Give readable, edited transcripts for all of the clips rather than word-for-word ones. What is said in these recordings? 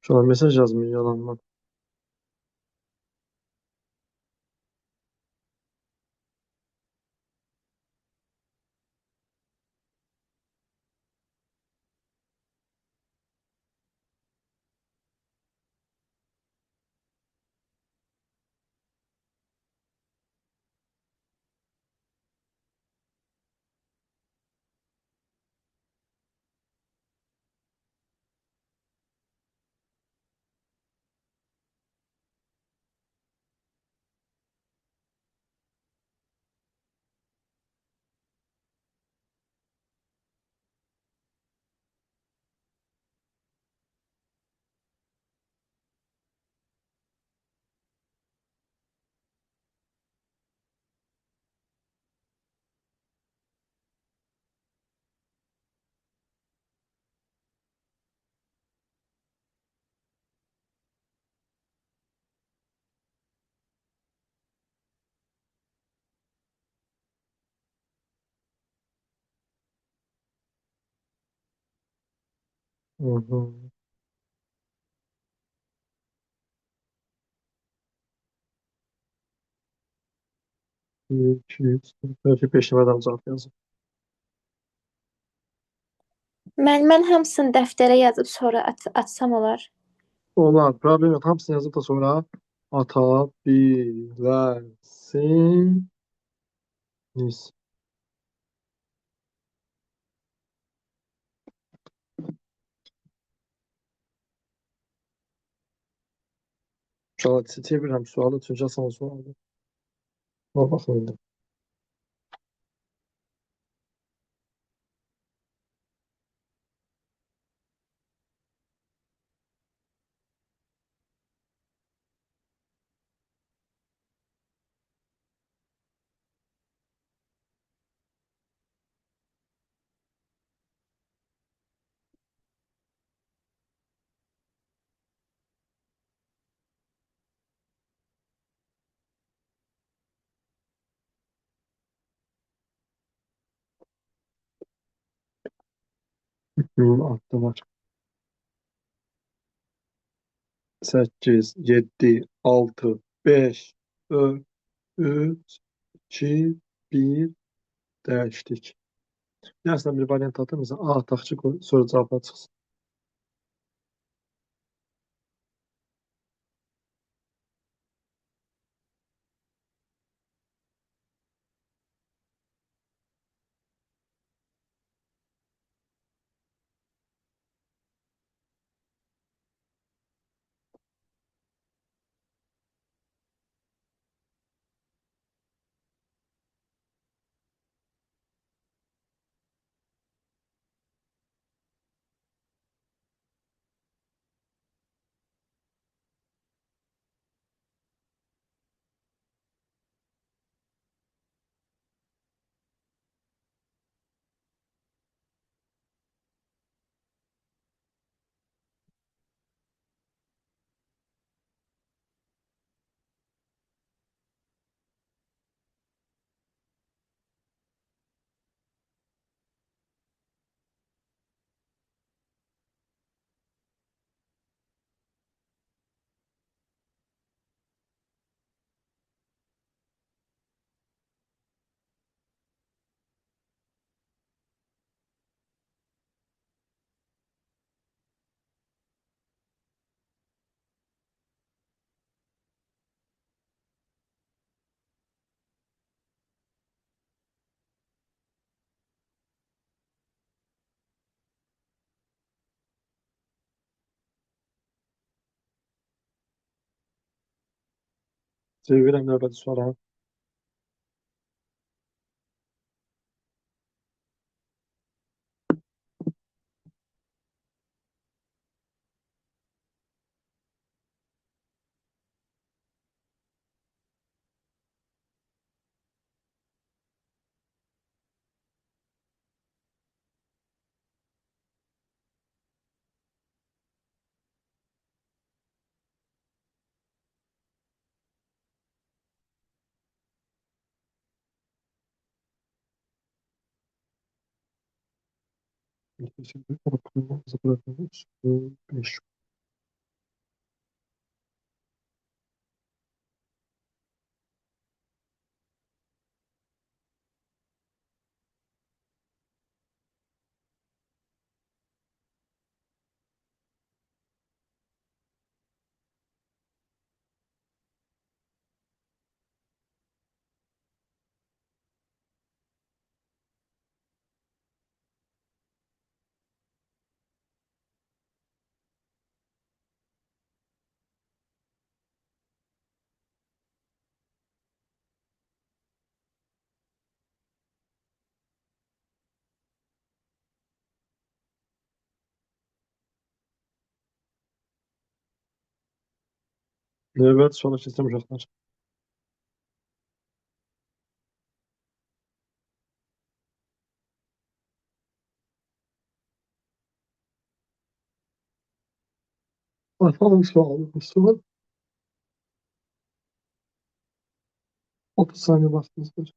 Şu an mesaj yazmıyor yalandan. Hı hı. 200. Belki peşlemeden cevap yazın. Mən hamısını dəftərə yazıb sonra atsam olar. Olan problem yok. Hamısını yazıp da sonra atabilirsiniz. İnşallah seçebilirim sualı. Çünkü sana sualdı. Ama bakmayın. Attı var. 8, 7, 6, 5, 4, 3, 2, 1 dəyişdik. Yazdan bir variant atır mısın? A taxçı koy, sonra cavablar çıxsın. Çevirəm növbəti suala. Şimdi 5. Növbət suala keçəm uşaqlar. Hangi sual? Bu sual 30 saniye vaxtınız var.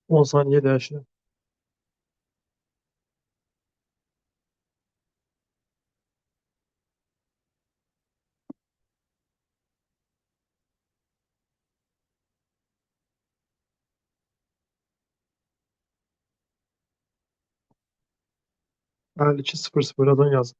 On saniye dəyişirəm. 52:00'dan yazın.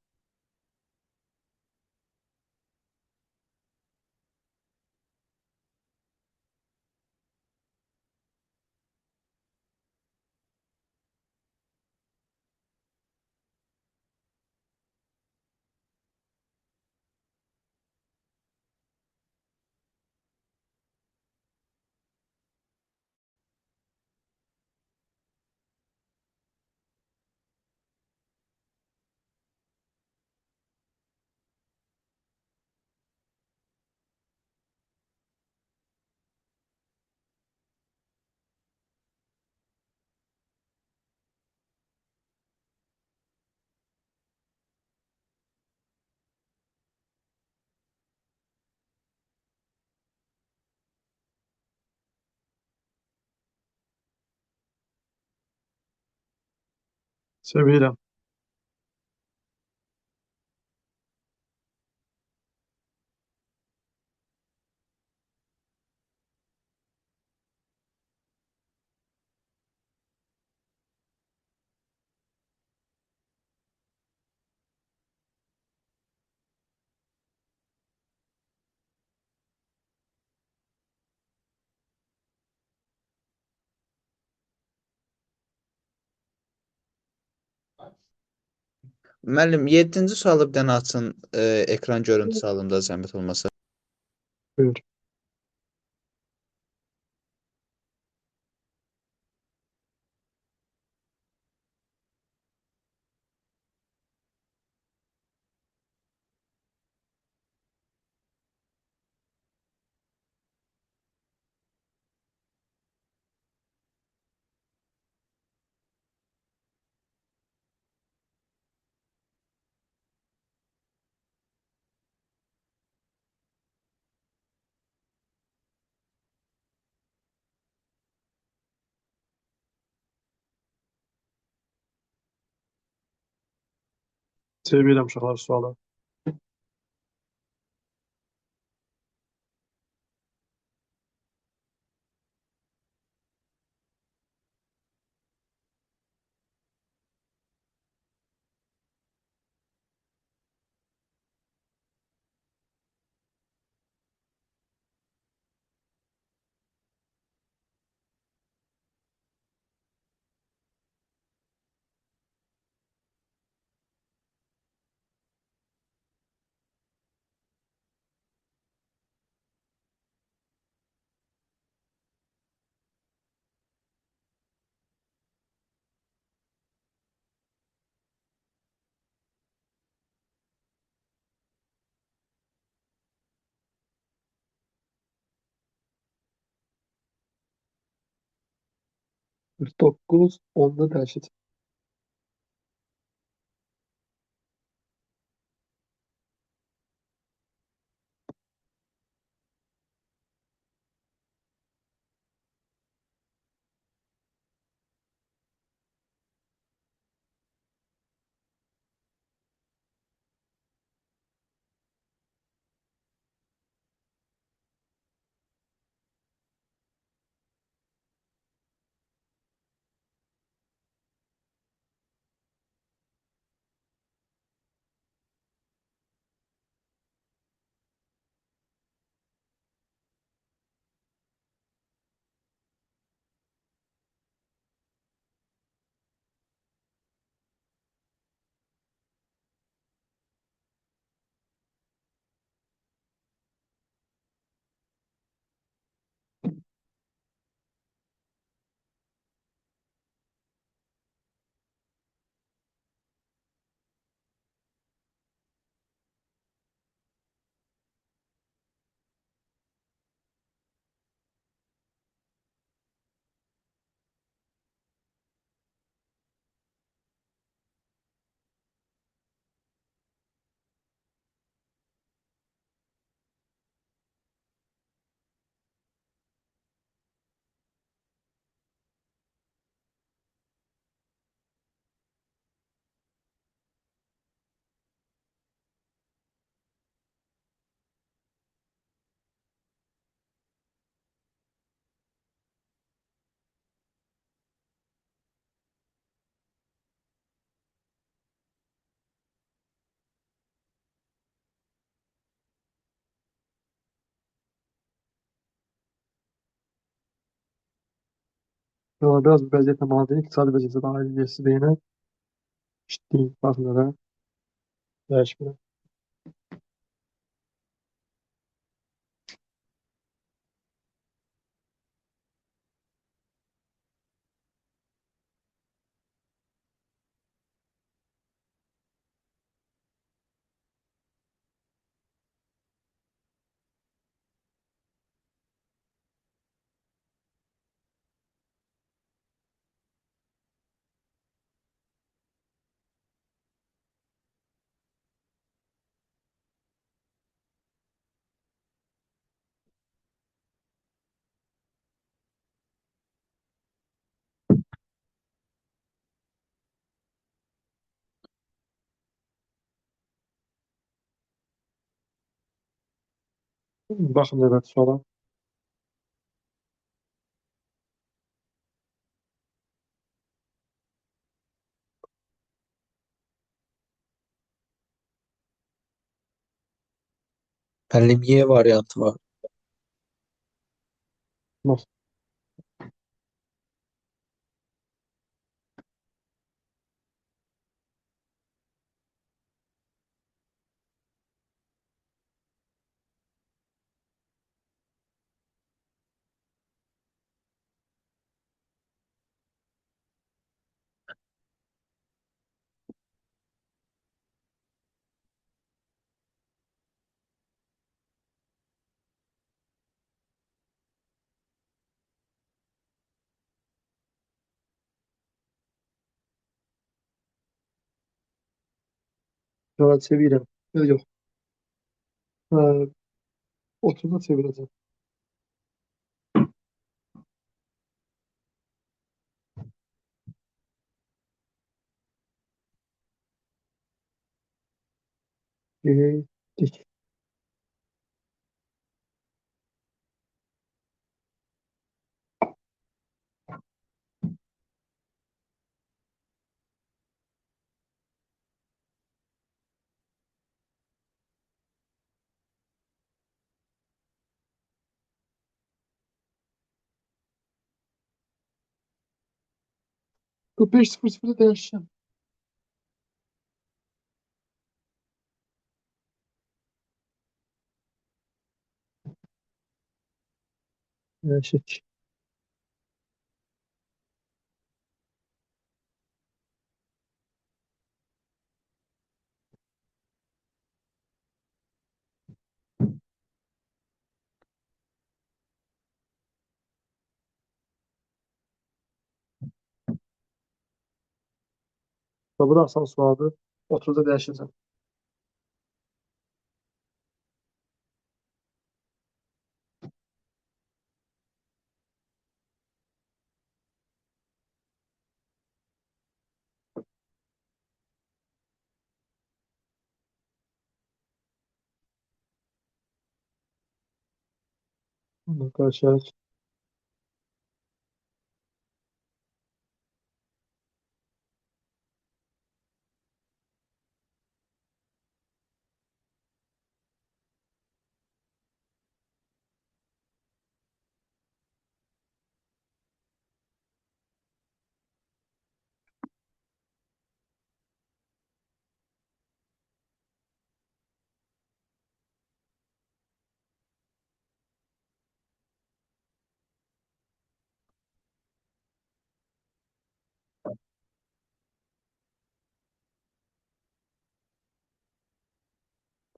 Sevirəm. Müəllim, 7-ci sualı bir dənə açın, ekran görüntüsü alında zəhmət olmasa. Buyur. Sevirəm uşaqlar sualı. 49, 10-da dərşət. Biraz bu vəziyyətlə mühafizə iqtisadi vəziyyətə də aid yersiz deyinək. İşitdiyim baxımlara dəyişmirəm. Baxın növbəti suala. Müəllim, Y variantı var. Nasıl? Cavab çevirəm. Yox. 30-da çevirəcəm. Getdik. Bu 5-0-0'da dəyişəcəm. Dəyişik. Və bu da asan sualdır. 30-da dəyişəcəm. Arkadaşlar.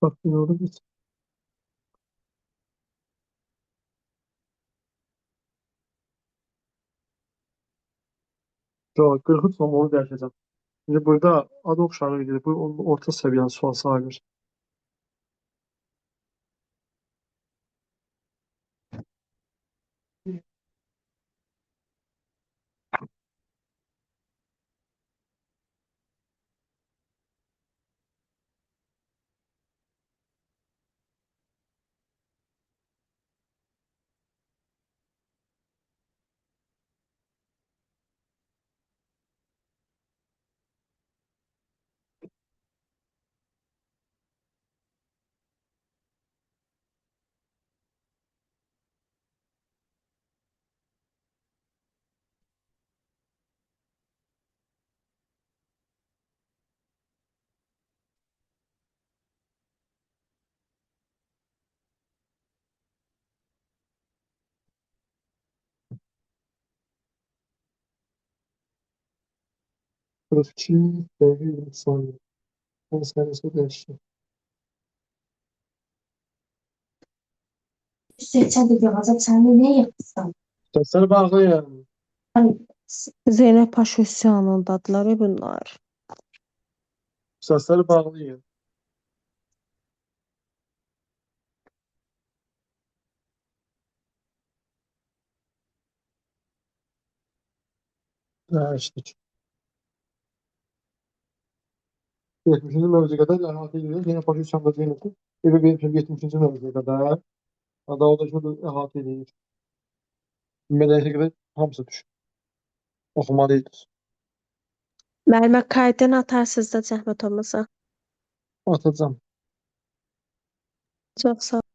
Bak yine orada git. Yok, 43 onu dəyişəcəm. Şimdi burada adı oxşarlıq edir. Bu orta səviyyəli sual sayılır. Burası 2 dəqiqə 20 saniyə. 10 saniyəsi dəyişəcəm. Seçen de yazıp sen de ne yapsan? Səsləri bağlayın. Zeynep Paşosyanındadılar bunlar. Səsləri bağlayın. Dəyişdik. 70-ci mövzuya qədər əhatə edilir. Yenə başa düşəndə Zeynep'in. Evi benim 70-ci mövzuya qədər. Daha o da şurada əhatə edilir. Mədəniyyətə qədər hamısı düşür. Oxumalıyız. Müəllimə kaydın atarsınız da zəhmət olmasa. Atacağım. Çox sağ ol.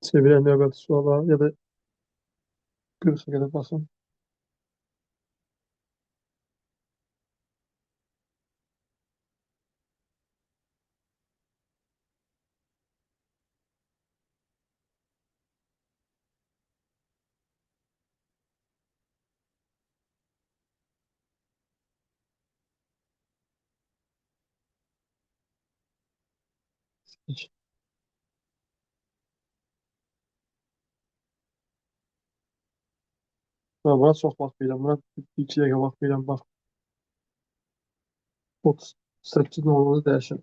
Sevilən növbəti suala ya da 40-a qədər baxın. Hiç. Buna çox baxmayacağam. Buna 2 dəqiqə baxmayacağım. Bax, 38 nolumuzu dəyişin.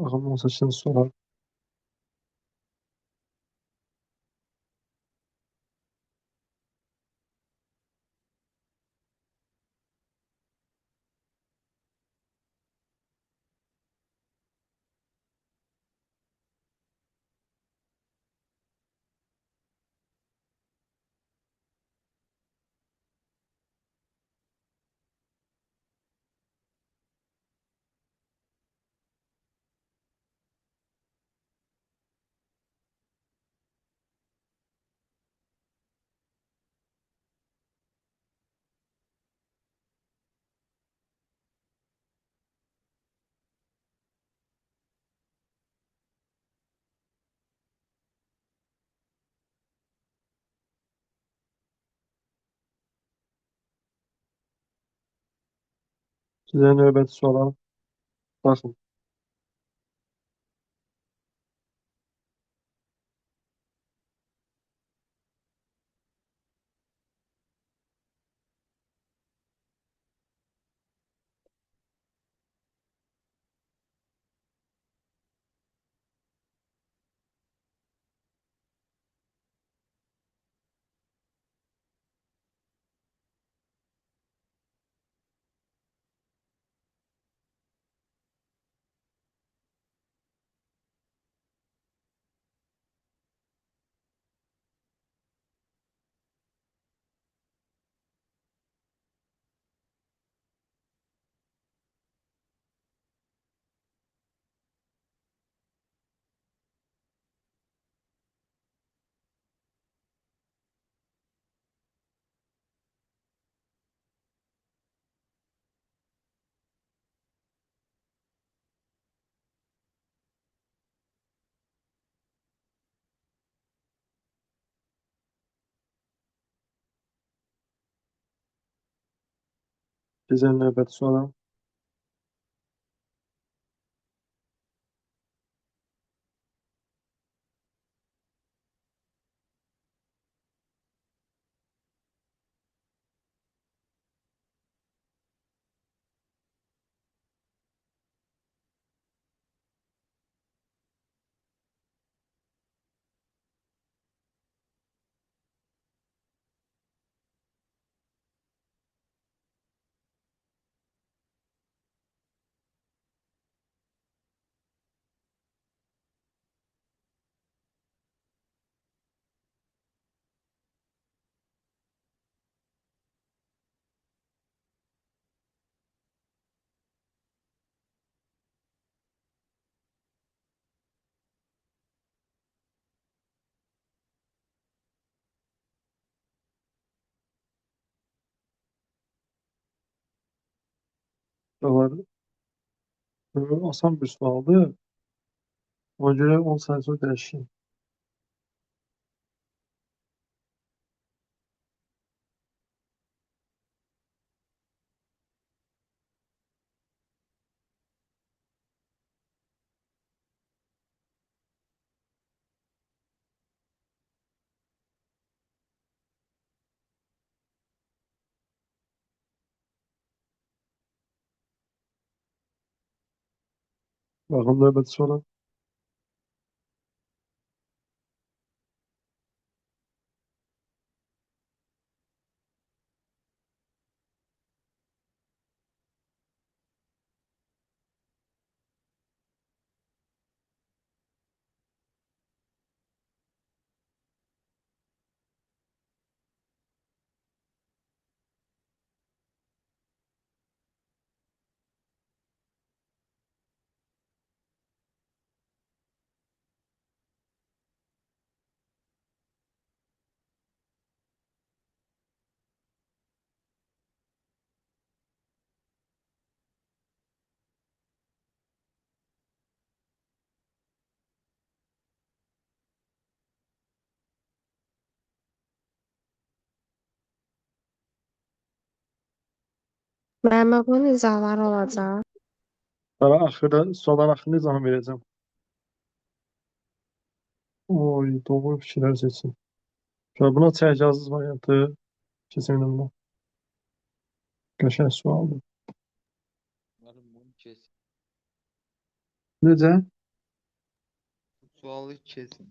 Baxın 18-ci sual. Sizə növbəti suala baxın. Sizə növbəti suala. da var. Asan bir sualdır. Ona göre 10 saniye sonra dəyişeyim. Baxın növbəti suala. Müəllimə bunun izahları olacaq. Sonra axırda, sualların axırında izahını verəcəm. Oy, doğru fikirlər seçin. Şöyle buna çəkəcəksiniz variantı. Kesin önümdə. Qəşəng sualdır. Müəllim bunu kesin. Necə? Sualı kesin.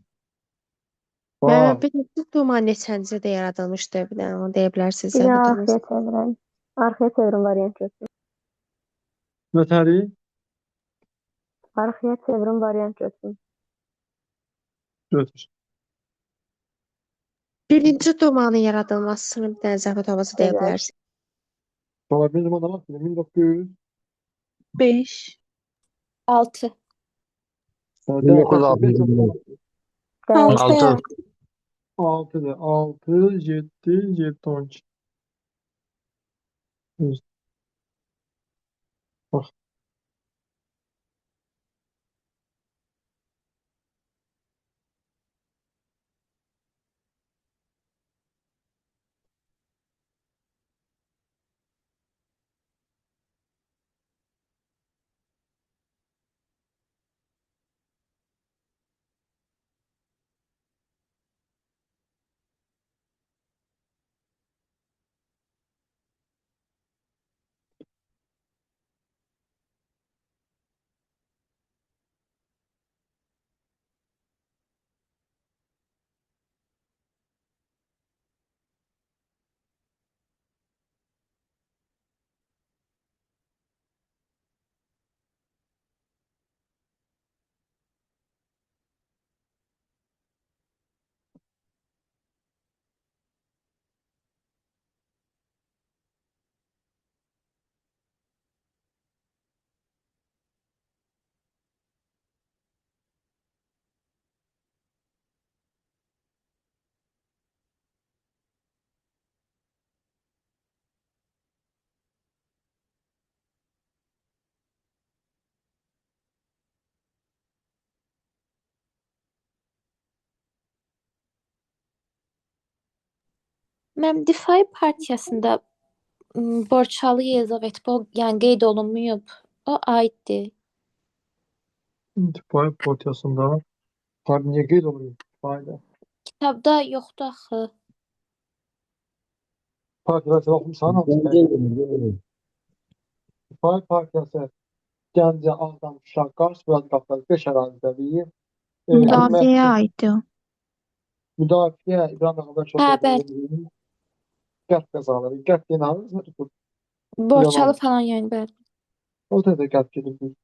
Müəllimə Bax, birinci duman neçəncidə yaradılmışdı? Bir dənə onu deyə bilərsiniz, Bir daha zəhmət olmasa. arxaya çevirəm. Arxaya çevirin variant götürün. nətəri? Arxaya çevirin variant götürün. Götür. Birinci dumanın yaradılmasını bir dənə zəhmət olmasa deyə Gözəl. bilərsiniz. Sonra bir zamanda bak, 1900. 5. 6. Sonra 1960 5 milyon. Altı. 6. 6'dır. 6, 7, 7, 12. Bak, Mən Difai partiyasında Borçalı Yelizavetpol yəni qeyd olunmayıb. O aiddir. intifai partiyasında niyə qeyd olunur? Fayda. Kitabda yoxdur axı. Partiyası oxumusan hamısı Gəncə dəqiq. ilmi. İntifai partiyası Gəncə, Ağdam, Şuşa, Qars, Murat Qafqaz 5 ərazidədir. Müdafiəyə aiddir o. Müdafiə İbrahim Əxəbər Hə, Şotoğlu bəli. qərb qəzaları. Qərb denəniz tutub. Borçalı falan yəni bəli. O da qərb gedir.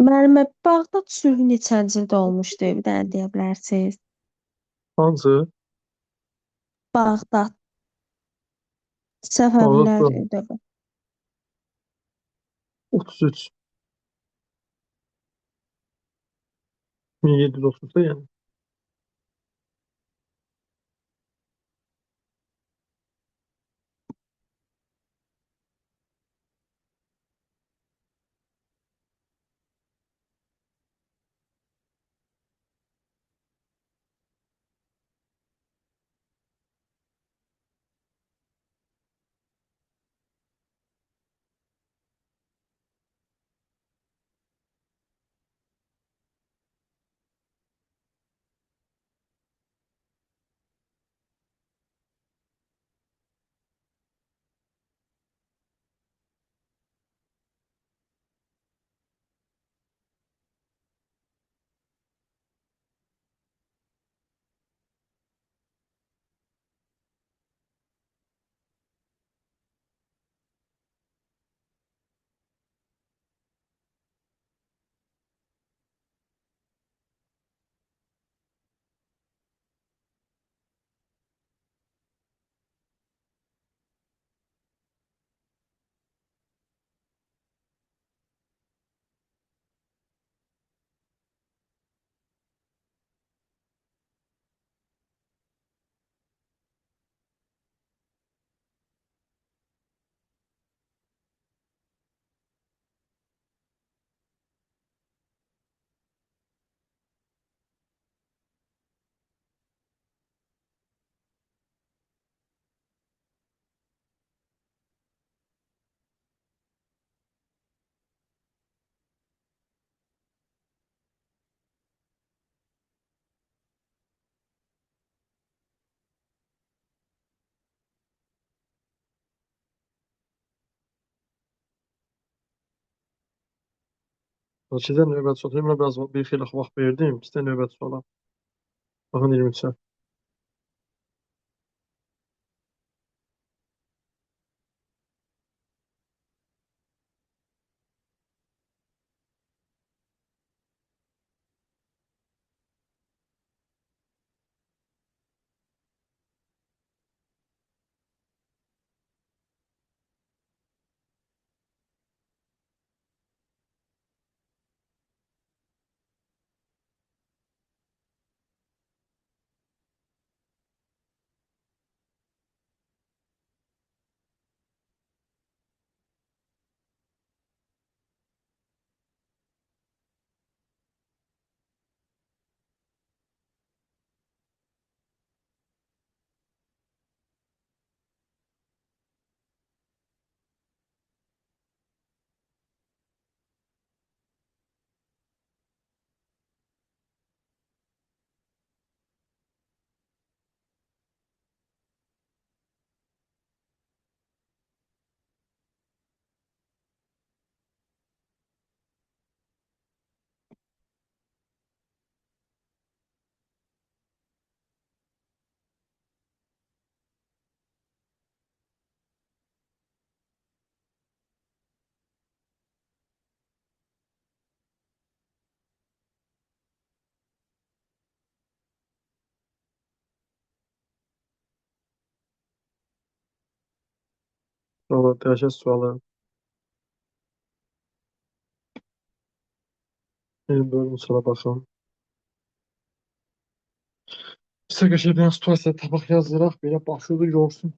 Müəllimə, Bağdad sülhü neçənci ildə olmuşdu? Bir dənə deyə bilərsiniz? Hansı? Bağdad. Bağdad Səfəvilər sülhü. dövrü. 33. 1730'da yani. Sizə növbət soruyorum. Ben biraz bir xeyli vaxt verdim. Sizə növbət sorulam. Baxın 23'e. Sonra dəyişək sualı. 24-cü suala baxın. Sizə qəşəng bir dənə situasiya tabaq yazdıraq. Belə başlığı görsün.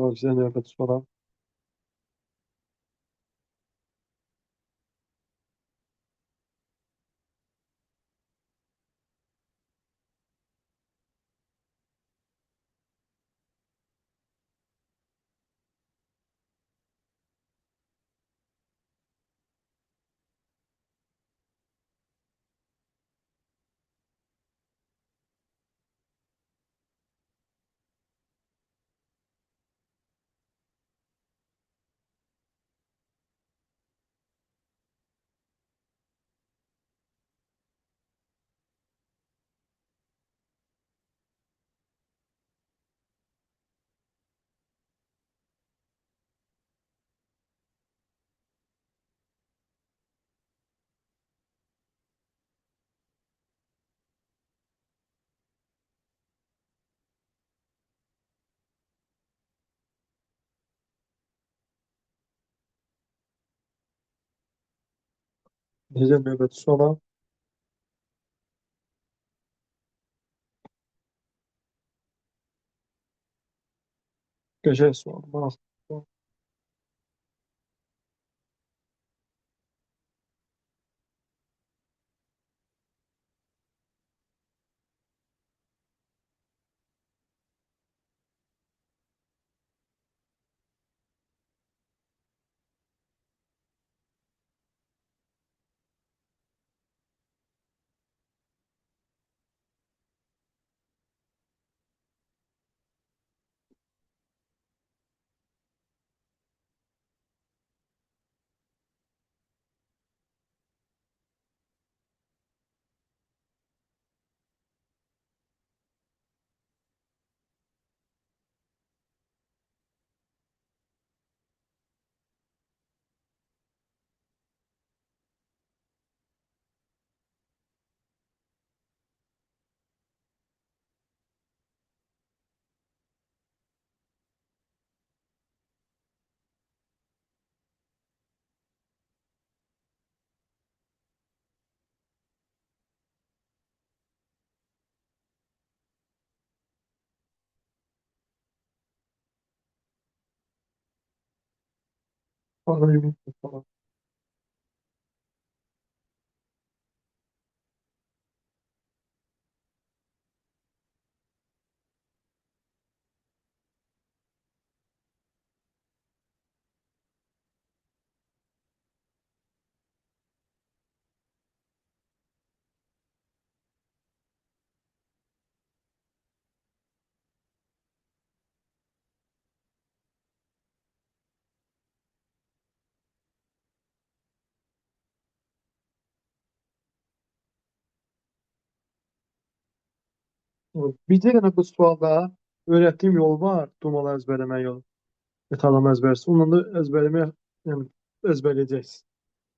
Sonra sizə növbəti suala. Sizə növbəti suala. Qəşəng sual. Maraqlı sual. Arayın suala. Bizdə yenə bu sualda öyrətdiyim yol var. Dumalı əzbərləmə yolu. Metalama əzbərsiz. Onunla da əzbərləmə, yəni əzbərləyəcəksiniz.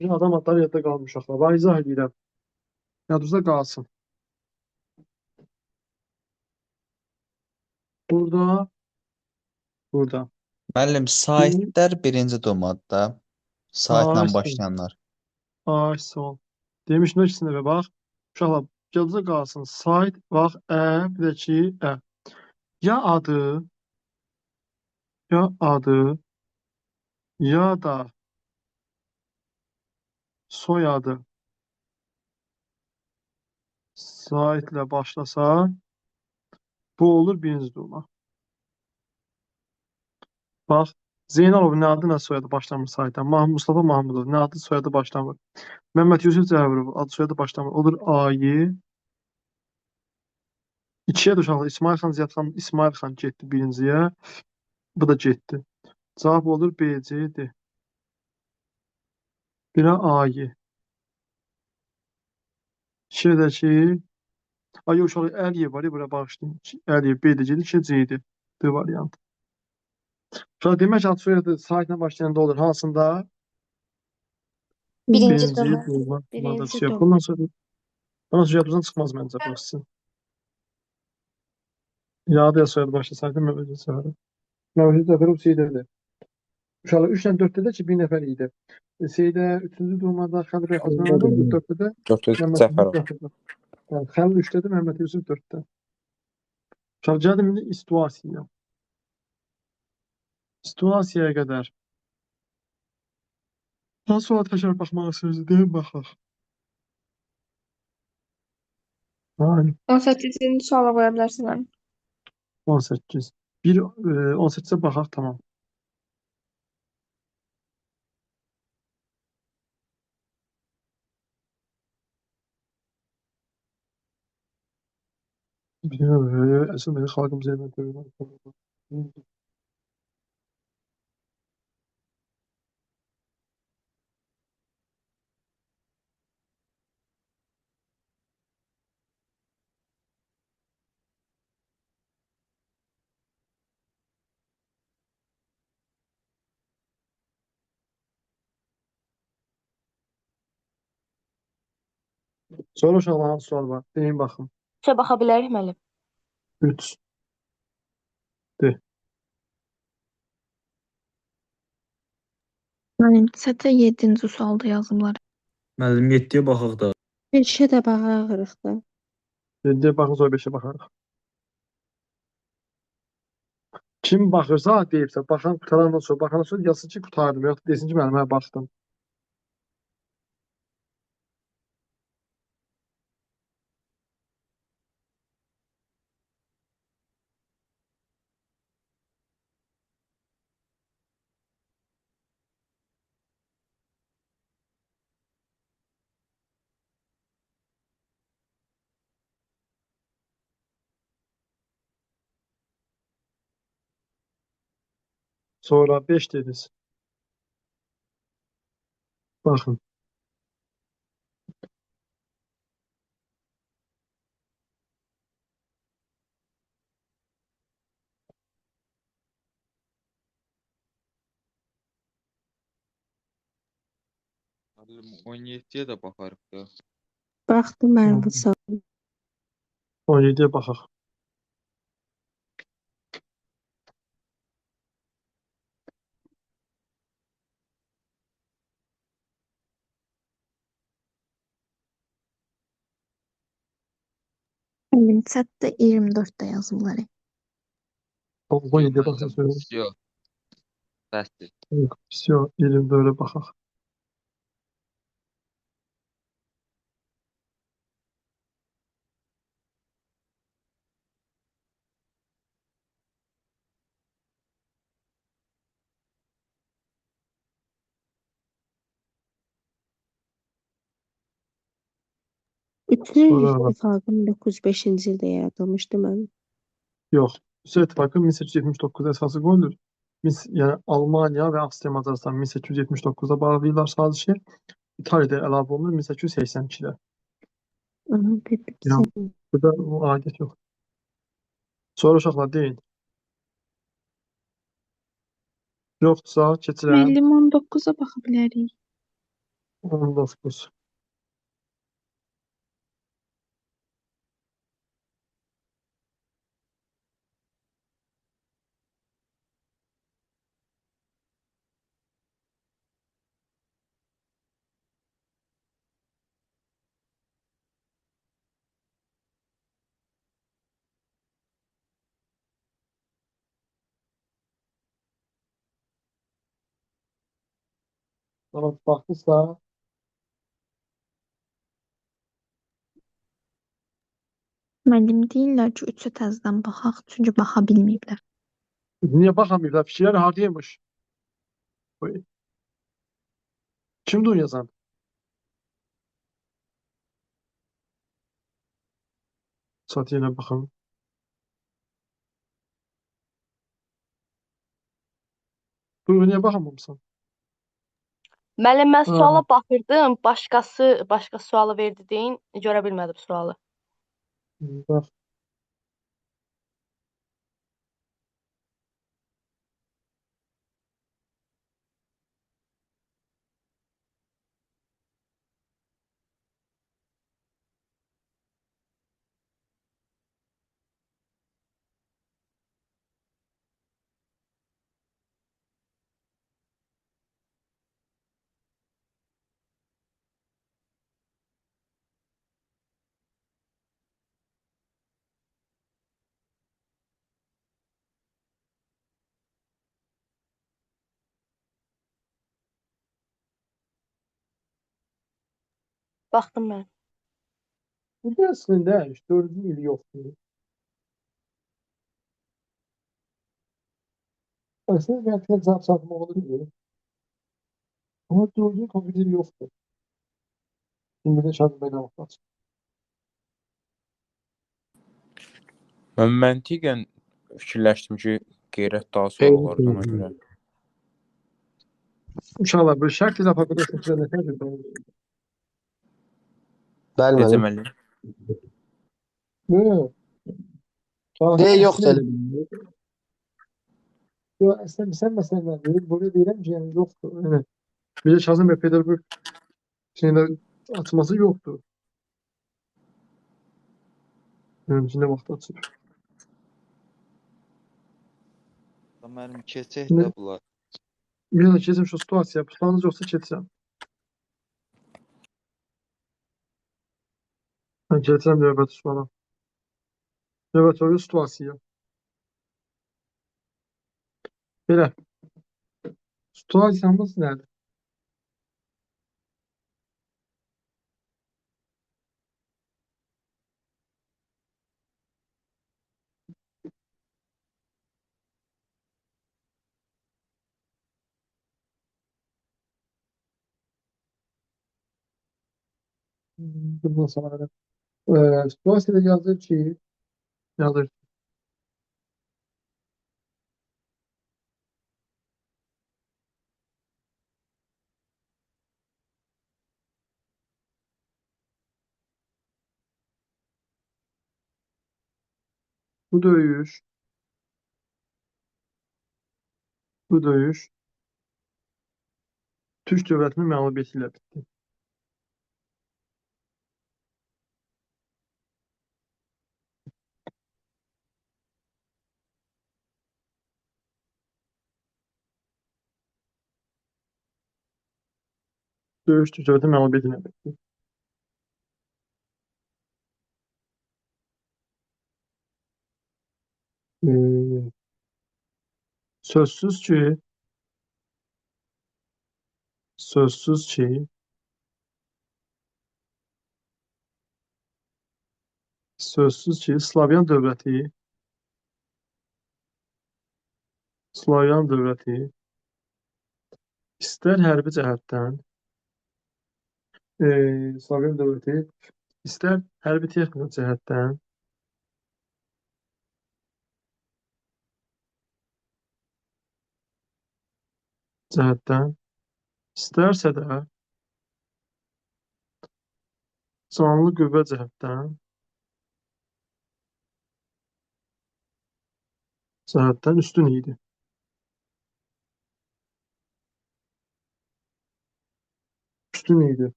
Bir adam adları yadda qalmış axı. Və izah edirəm. Yadınızda qalsın. Burada. Müəllim, saitlər birinci dumadda. Saitlə Ay, başlayanlar. ay, son. Demişdim ikisində və bax. Uşaqlar, yadınızda qalsın. Sait, bax, bir də ki, Ya adı, ya da soyadı saitlə başlasa, bu olur birinci durma. Bax, Zeynalov nə adı, nə soyadı başlamır saitdən. Mustafa Mahmudov nə adı, soyadı başlamır. Mehmet Yusuf Cəvrov adı, soyadı başlamır. Olur A'yı. İkiyə də uşaqlar İsmail xan, Ziyad xan, İsmail xan getdi birinciyə. Bu da getdi. Cavab olur B, C, D. Birə A'yı. İkiyə də ki, ay uşaqlar Əliyev var ya, bura bağışlayın. Əliyev B də gedir, ikiyə C idi. D variantı. Uşaqlar demək ki, adı soyadı saitlə başlayanda olur. Hansında? Birinci Birinci durma. durma. Birinci Şey. durma. Bundan sonra yadınızdan çıxmaz məncə bu sizin. Yadı ya soyadı başlasaydı Məhməd Səfərov. Məhməd Səfərov Seydədir. Uşaqlar 3 ilə 4-də də ki, bir nəfər idi. Seydə 3-cü durmada Xəlil Rəxmətovdur, 4-də də Məhəmməd Yusuf Rəxmətov. Yəni Xəlil 3-dədir, Məhəmməd Yusuf 4-də. Uşaqlar gəldim indi situasiya. Situasiyaya qədər hansı suala təkrar baxmaq istəyirsiniz? Deyin baxaq. Hayır, 18-ci suala qoya bilərsən mənim. 18. 18'e baxaq, tamam. Əsl məni xalqım zəhmət verir. Sonra uşaqlar hansı sual var? Deyin baxın. Üçə baxa bilərik müəllim. 3. De. Müəllim, sətə 7-ci sualda yazımlar. Müəllim 7-yə baxaq da. 5-ə də baxarıq da. 7'ye baxın, sonra 5'e baxarıq. Kim baxırsa deyibsə, baxan qutarandan sonra, baxandan sonra yazsın ki, qutardım. Yoxsa desin ki, müəllim, hə, baxdım. Sonra 5 dediniz. Baxın. Müəllim 17-yə də baxarıq da. Baxdım mən bu suala. 17'ye baxaq. Müəllim, sətdə 24-də yazımlar. 17'ye baxaq. Söyleyeyim. Yox. Bəsdir. Все, 24'e baxaq. Üçlü Sonra İttifaqı 1905-ci ildə yaradılmışdı müəllim. yox. Rusya İttifaqı 1879 əsası qoyulur. Yəni Almaniya və Avstriya Macarıstan 1879-da bağlayırlar sazişi. İtaliyada əlavə olunur 1882-də. Aha, dedim. Yəni burada o adət yox. Sonra uşaqlar deyin. Yoxdursa keçirəm. Müəllim 19-a baxa bilərik. 19. Sonra baxdınızsa Müəllim deyirlər ki, 3-ə təzədən baxaq, çünki baxa bilməyiblər. niyə baxamayıblar? Fikirləri hardaymış? Kimdir onu yazan? Saat yenə baxın. Duyğu niyə baxamamısan? Müəllim, mən Hə. suala baxırdım, başqa sualı verdi deyin, görə bilmədim sualı. Bax. Baxdım mən. Burada əslində 4-cü il yoxdur. Əslində bəlkə cavab satmaq olur. Amma 4-cü komputer yoxdur. Şimdi de şartı belə baxacaq. Mən məntiqən fikirləşdim ki, qeyrət daha sual olardı ona görə. Uşaqlar, böyle şərt izah fakültəsində sizə nə təcrübə olur? Bəli Necə müəllim. müəllim? Yox. Yoxdur elə. Yox, əslində sən məsələn deyir, burada deyirəm ki, yəni yoxdur. Yəni, bizə Kazım bəy Peterburq şeyində açması yoxdur. Yəni, içində vaxt açır. Müəllim keçək Ne? də bunlar. Bir də keçim şu situasiya, pusulanız yoxsa keçirəm. Mən keçirəm növbəti suala. Növbəti situasiya. Belə, situasiyamız nədir? Bundan sonra situasiyada yazır ki, yazır. Bu döyüş Türk dövlətinin məğlubiyyəti ilə bitdi. Döyüş Türk dövlətinin məğlubiyyəti ilə bitdi. Sözsüz ki, Slavyan dövləti istər hərbi cəhətdən, Slavyan dövləti istər hərbi texnik cəhətdən, istərsə də canlı qüvvə cəhətdən üstün idi.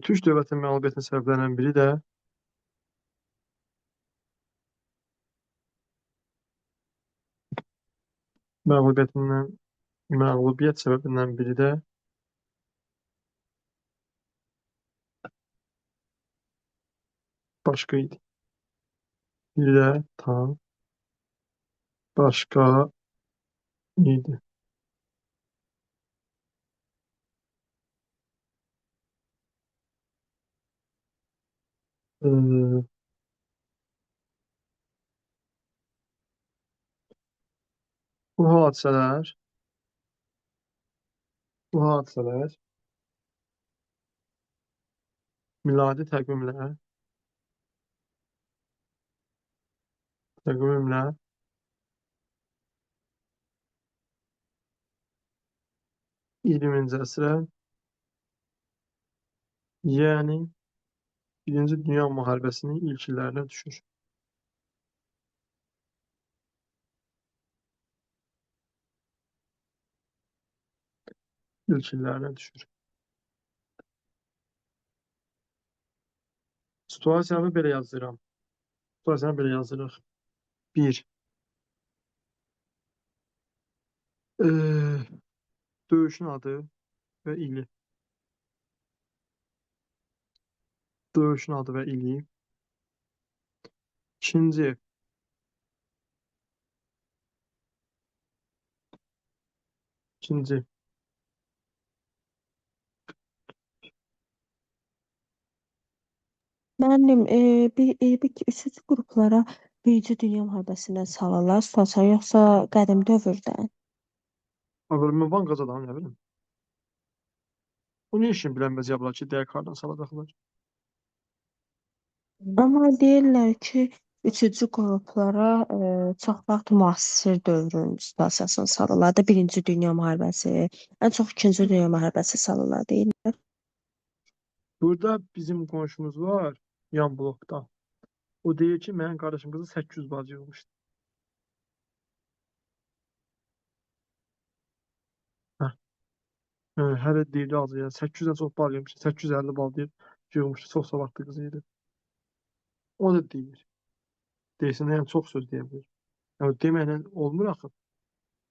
Türk dövlətinin məğlubiyyətinin səbəblərindən biri də məğlubiyyət səbəbindən biri də başqa idi. Biri də tam başqa idi. Bu hadisələr miladi təqvimlə 20-ci əsrə, yəni Birinci Dünya müharibəsinin ilk illərinə düşür. Situasiyanı belə yazıram. Situasiyanı belə yazırıq. 1. Döyüşün adı və ili. İkinci. Müəllim, üçüncü qruplara Birinci Dünya müharibəsindən salırlar, tutacaq, yoxsa qədim dövrdən? Amma mən bank adam nə bilim. Bu ne işin bilənməcəblər ki, dəqiq hardan salacaqlar. Amma deyirlər ki, üçüncü qruplara çox vaxt müasir dövrün situasiyasını salırlar da Birinci Dünya müharibəsi, ən çox İkinci Dünya müharibəsi salırlar deyirlər. Burada bizim qonşumuz var, yan blokda. O deyir ki, mənim qardaşım qızı 800 bal yığmışdı. Hə, hələ deyir azı ya. 800-dən çox bal yığmışdı. 850 bal deyib yığmışdı. Çox savadlı qız idi. O da deyir. Deyirsən, yəni çox söz deyə bilir. Yəni deməklə olmur axı.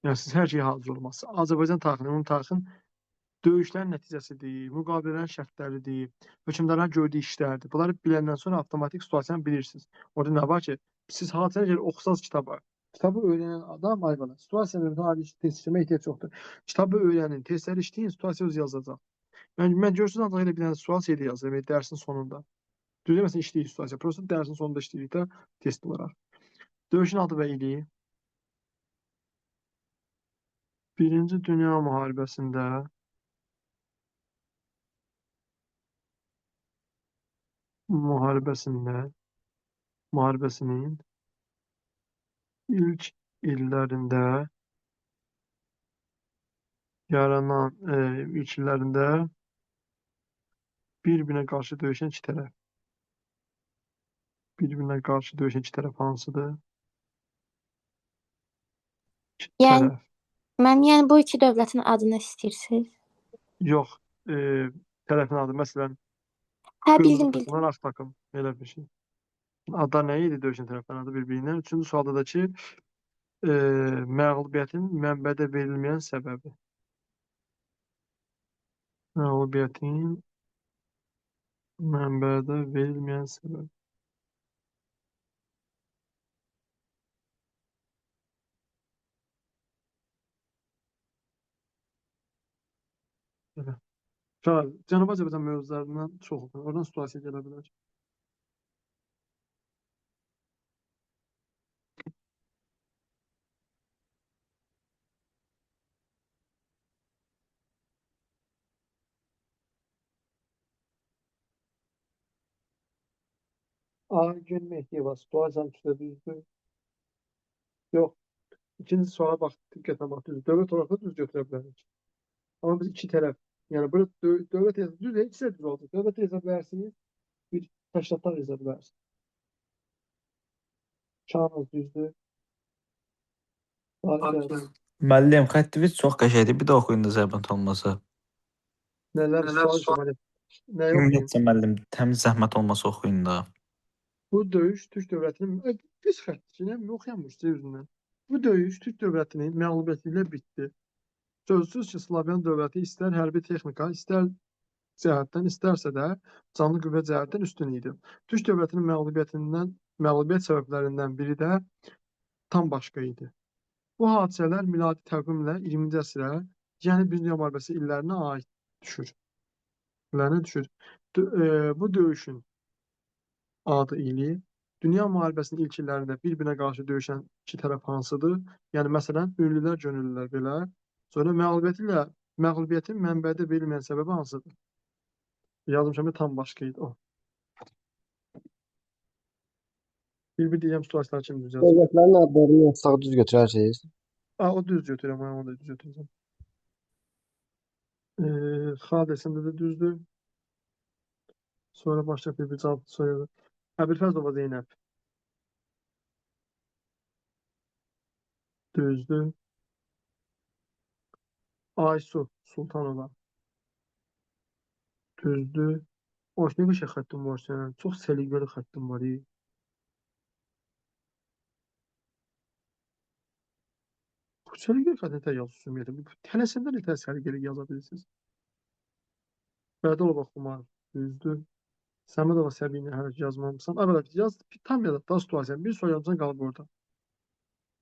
Yəni siz hər şeyə hazır olmalısınız. Azərbaycan tarixinin, ümumi tarixin döyüşlərin nəticəsidir, müqavilələrin şərtləridir, hökmdarların gördüyü işlərdir. Bunları biləndən sonra avtomatik situasiyanı bilirsiniz. Orada nə var ki, siz hadisəyə görə oxusanız kitaba, kitabı öyrənən adam ayvana, situasiyanı tarix test işləmə ehtiyac yoxdur. Kitabı öyrənin, testləri işləyin, situasiya öz yazacaq. Yəni mən görürsünüz ancaq elə bir dənə sual şeydə yazır, dərsin sonunda. Düzdür, məsələn işləyir situasiya, prosta dərsin sonunda işləyirik də test olaraq. Döyüşün adı və ili Birinci Dünya müharibəsində müharibəsinin ilk illərində yaranan ilk illərində bir-birinə qarşı döyüşən iki tərəf. Bir-birinə qarşı döyüşən iki tərəf hansıdır? İki Yəni, tərəf. yəni bu iki dövlətin adını istəyirsiniz? Yox, tərəfin adı. Məsələn, Hə, qırmızı bildim. takımlar, ağ takım. Elə bir şey. Adlar nə idi döyüşən tərəflərin adı bir-birindən? Üçüncü sualda da ki, məğlubiyyətin mənbədə verilməyən səbəbi. Məğlubiyyətin mənbədə verilməyən səbəbi. Elə. Cənubi Azərbaycan mövzularından çox oxuyun. Oradan situasiya gələ bilər. Aygün Mehdiyeva situasiyanın üstə düzdür. Yox. İkinci suala bax, diqqətlə bax, düzdür. Dövlət olaraq da düz götürə bilərik. Amma biz iki tərəf, yəni burada dövlət hesab düz, ikisi də düz olacaq. Dövlət hesab bilərsiniz, bir təşkilatlar hesab bilərsiniz. Çağınız düzdür. Müəllim, xəttiniz çox qəşəngdir. Bir də oxuyun da zəhmət olmasa. Nələr sual şöməli. Nə yoxdur? Ümumiyyətcə müəllim, təmiz zəhmət olmasa oxuyun da. Bu döyüş Türk dövlətinin pis xəttir, oxuyamırsınız üzündən. Bu döyüş Türk dövlətinin məğlubiyyəti ilə bitdi. Sözsüz ki, Slavyan dövləti istər hərbi texnika, istər cəhətdən, istərsə də canlı qüvvə cəhətdən üstün idi. Türk dövlətinin məğlubiyyət səbəblərindən biri də tam başqa idi. Bu hadisələr miladi təqvimlə 20-ci əsrə, yəni Birinci Dünya müharibəsi illərinə aid düşür. Bu döyüşün adı ili Dünya müharibəsinin ilk illərində bir-birinə qarşı döyüşən iki tərəf hansıdır? Yəni məsələn, ünlülər, gönüllülər belə. Sonra məğlubiyyətin mənbədə verilməyən səbəbi hansıdır? Yazmışam tam başqa idi o. Bir deyəm situasiyalar kimi düz yazdım. Dövlətlərin adlarını yazsaq düz götürərsiniz. O düz götürəm, onu da düz götürəcəm. X desəndə də düzdür. Sonra başqa bir cavab soruyor. Əbülfəzova Zeynəb. Düzdür. Aysu Sultanova. Düzdür. Hoş, ne bir şey xəttim var sənin. Çox səliqəli xəttim var. Bu səliqəli xəttin tək yazırsınız ümumiyyətlə. Tələsindən də səliqəli yaza bilirsiniz. Bədəlova Xumar. Düzdür. Səmədova Səbinə hələ yazmamısan. Əvvəla yaz, tam yaz. Daha situasiya. Bir soru yazsan qalıb orada.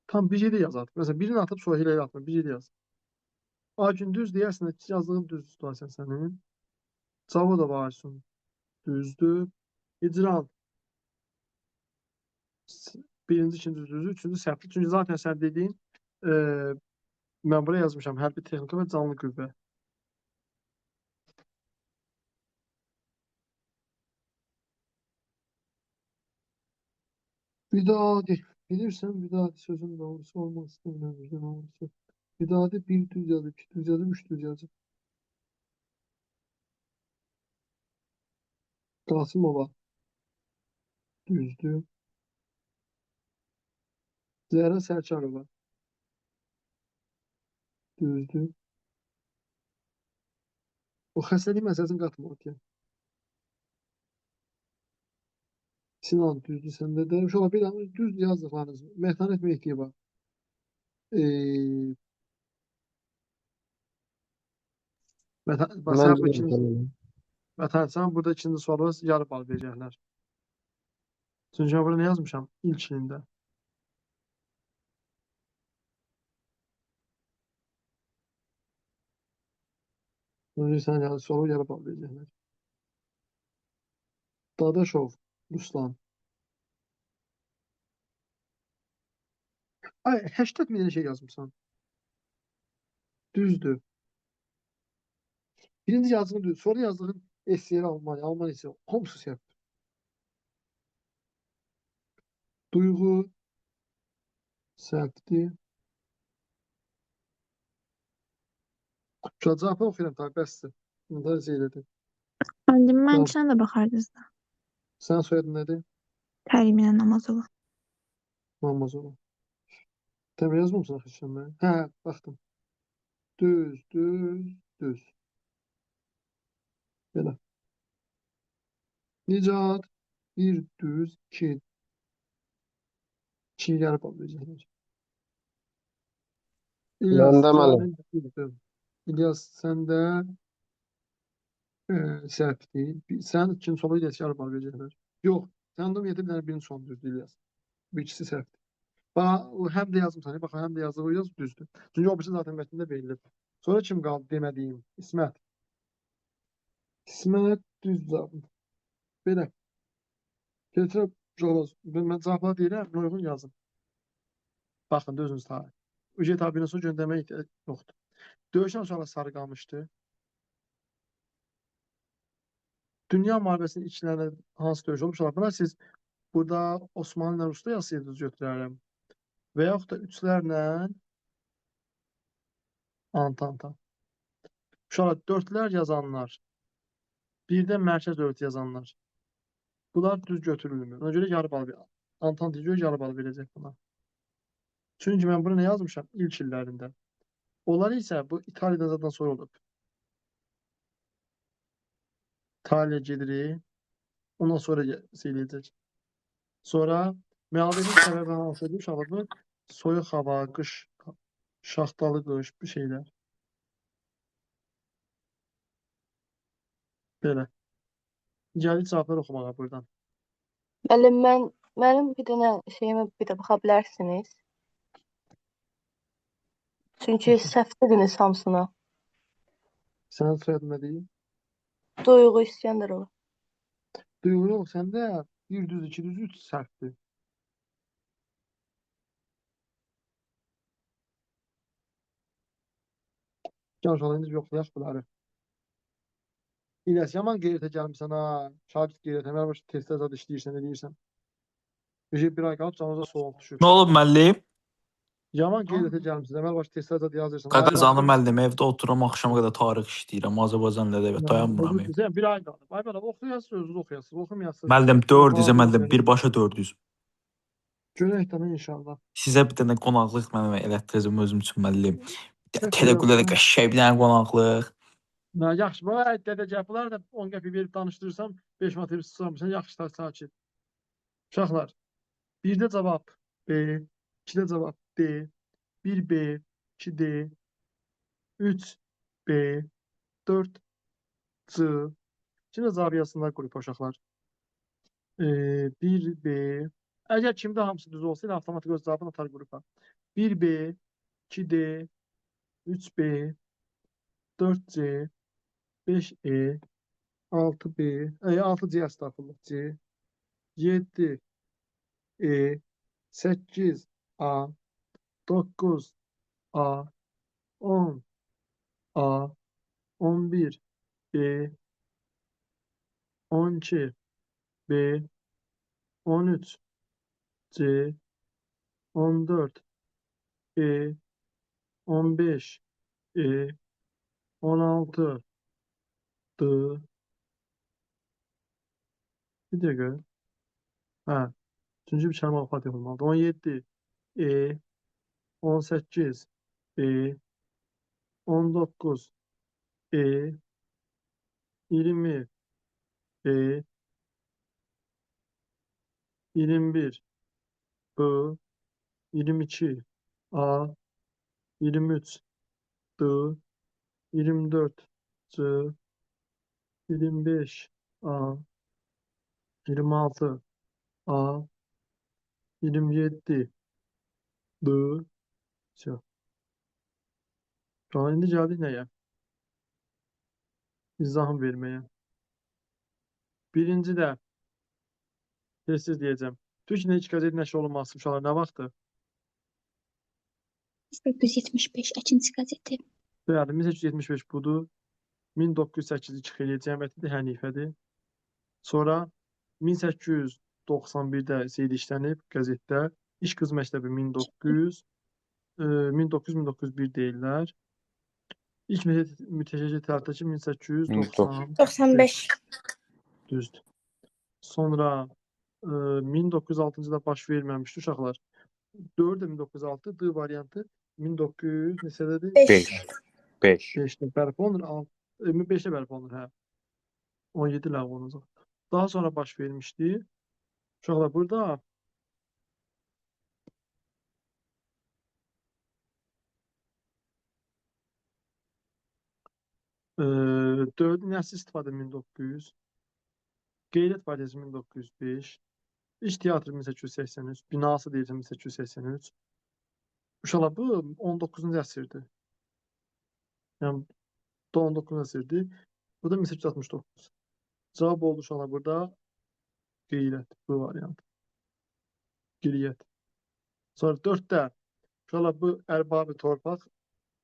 Tam bir şeydə yazar. Məsələn, birini atıb sonra hilə atma. Bir şeydə yaz. Agün düz deyərsən, yazdığın düz situasiya sənin. Cavodova Aysun. Düzdür. Hicran. Birinci, ikinci düzdür, üçüncü səhvdir. Çünki zaten sən dediyin mən buraya yazmışam. Hərbi texnika və canlı qüvvə. Vidadi. Bilirsən, vidadi sözün doğrusu olmaq istəmirəm. Vicdan olması. Vidadi bir düz yazıb, iki düz yazıb, üç düz yazıb. Qasımova düzdür. Zəhra Sərkarova düzdür. O xəstəlik məsələsini qatmaq yəni. Sinan düzdür, səndə də. Uşaqlar bir dənə düz yazdıqlarınız. Mehtanet Mehdiyeva. Bax, Mən sən bu deyirəm ikinci, sənə. sən burada ikinci suala yarı bal verəcəklər. Çünki mən burada nə yazmışam? İlk ilində. Önce sən yazı suala yarı bal verəcəklər. Dadaşov Ruslan. Ay, 80 milyon şey yazmışsan. Düzdür. Birinci yazdığın düz. Sonra yazdığın SCR Almanya, Alman ise hamısı səhv. Duyğu səhvdir. Cavabı oxuyuram tabii, bəsdir. İntihar elədim. Müəllim, Tamam. mənimkinə də baxardınız da. Sən soyadın nədir? Təliminə Namazova. Mamazova. Təbii yazmamısan axı sən mən. Hə, baxdım. Düz, düz, düz. Belə. Nicat. Bir düz, iki. İki yarı bal verəcəklər. İlyas, Məndə müəllim. cavabın düzdür. İlyas, sən də səhvdir. Sən ikinci sola İlyas yarı bal verəcəklər. Yox, sən də ümumiyyətlə bir dənə birinci son düzdür İlyas. Bu ikisi səhvdir. Bax, o həm də yazmısan, bax, həm də yazdığı o yaz düzdür. Çünki o birisi zaten mətndə verilir. Sonra kim qaldı demədiyim? İsmət. İsmət düz cavab. Belə. Götürüb mən cavabları deyirəm, uyğun yazın. Baxın, özünüz tarih. Ücret abinin sonra göndərməyə ehtiyac yoxdur. Döyüşdən sonra sarı qalmışdı. Dünya müharibəsinin içlərində hansı döyüş olmuş olar? Buna siz burada Osmanlı ilə Rusda yazsaydınız götürərəm. Və yaxud da üçlərlə Antanta. Uşaqlar, dördlər yazanlar, bir də mərkəz dövləti yazanlar. Bunlar düz götürülmür. Ona görə yarı bal verir. Antanta görə yarı bal verəcək buna. Çünki mən bunu nə yazmışam? İlk illərində. Onlar isə bu İtaliyadan zaten sonra olub. İtaliya gedirik. Ondan sonra eləyəcək. Sonra məlumatın səbəbi hansıdır? Uşaqlar, bu soyuq hava, qış, şaxtalı qış, bir şeylər. Belə. Gəlir cavablar oxumağa buradan. Müəllim, mənim bir dənə şeyimə bir də baxa bilərsiniz. Çünki səhv dediniz hamısına. Sənin soyadın nə deyil? Duyğu İskəndərova. Duyğu yox, səndə bir düz, iki düz, üç səhvdir. Gəl uşaqlar, indi yoxlayaq bunları. İlyas, yaman qeyrətə gəlmişsən ha. Şagird qeyrətə, mən başa testdə zad işləyirsən, eləyirsən. Bir ay qalıb canınıza soğuq düşür. Nə olub müəllim? Yaman qeyrətə gəlmişsən, əməl başa testdə zad yazırsan. Qaqa canım müəllim, evdə otururam, axşama qədər tarix işləyirəm. Azərbaycan ədəbiyyatı dayanmıram. Sən bir ay qalıb. Ay bala, oxuyasınız, özünüz oxuyasınız, oxumayasınız. Müəllim 400-ə müəllim, birbaşa 400. Görək də inşallah. Sizə bir dənə qonaqlıq mənə elətdirəcəm özüm üçün müəllim. Teleqüldə qəşəng bir dənə qonaqlıq. Nə yaxşı, bu dədəcək bunlar da 10 qəpik verib danışdırsam 5 manat verib susamırsan, yaxşı sakit. Uşaqlar, 1-də cavab B, 2-də cavab D, 1B, 2D, 3B, 4C. Şimdi cavabı yazsınlar qrupa uşaqlar. 1B. Əgər kimdə hamısı düz olsaydı, avtomatik öz cavabını atar qrupa. 1B, 2D, 3B, 4C, 5E, 6B, 6C estağfurullah, C. 7, E, 8, A, 9, A, 10, A, 11, B, 12, B, 13, C, 14, E, 15, E, 16, D, bir dakika. Ha, üçüncü bir çarpma alfabet yapılmalı. 17, E, 18, B, 19, E, 20, B, 21, B, 22, A, 23, D, 24, C, 25, A, 26, A, 27, D, C. Şu an indi geldik neye? İzahım vermeye. Birinci de tezsiz diyeceğim. Türkiye'nin hiç gazete nəşr olunması uşaqlar nə vaxtdır? 1975 Əkinçi qəzeti. Bəli, 1875 budur. 1908 iki xeyriyyə cəmiyyətidir, hənifədir. Sonra 1891-də seyir işlənib qəzetdə. İş qız məktəbi 1900, 1901 deyirlər. İlk mütəşəkkil təlatdakı 1895 95. düzdür. Sonra 1906-cıda baş verməmişdi uşaqlar. 4 də 1906, D variantı 1900 neçədədir? 5. 5. 5-də bərpa olunur. 5-də bərpa olunur, hə. 17 ləğv olunacaq. Daha sonra baş vermişdi. Uşaqlar burada dördün nəsil istifadə 1900, Qeyrət Partiyası 1905, İş Teatrı 1883, binası deyilsə 1883. Uşaqlar bu 19-cu əsrdir. Yəni bu da 19-cu əsrdir. Bu da 1869. Cavab oldu uşaqlar burada qeyrət bu variant. Qeyrət. Sonra 4-də uşaqlar bu ərbabi torpaq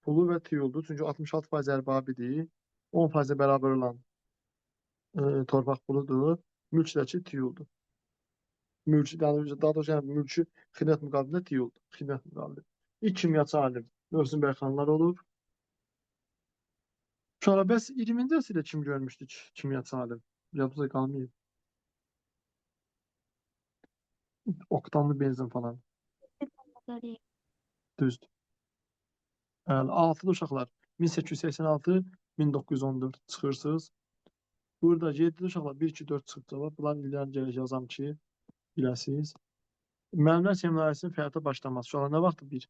pulu və tiyuldur. Çünki 66% ərbabidir. 10% bərabər olan torpaq puludur. Mülkdəki tiyuldur. Mülk, daha doğrusu yəni mülkü xidmət müqabilində tiyuldur. Xidmət müqabilində. İlk kimyaçı alim Möhsün Bəyxanlar olub. Uşaqlar bəs 20-ci əsrdə kim görmüşdük kimyaçı alim? Yadınızda qalmayıb. Oktanlı benzin falan. Düzdür. 6-da uşaqlar 1886, 1914 çıxırsınız. Burada 7-də uşaqlar 1, 2, 4 çıxıb cavab. Bunlar illərini gərək yazam ki, biləsiniz. Müəllimlər seminariyasının fəaliyyətə başlaması. Uşaqlar nə vaxtdır? 1.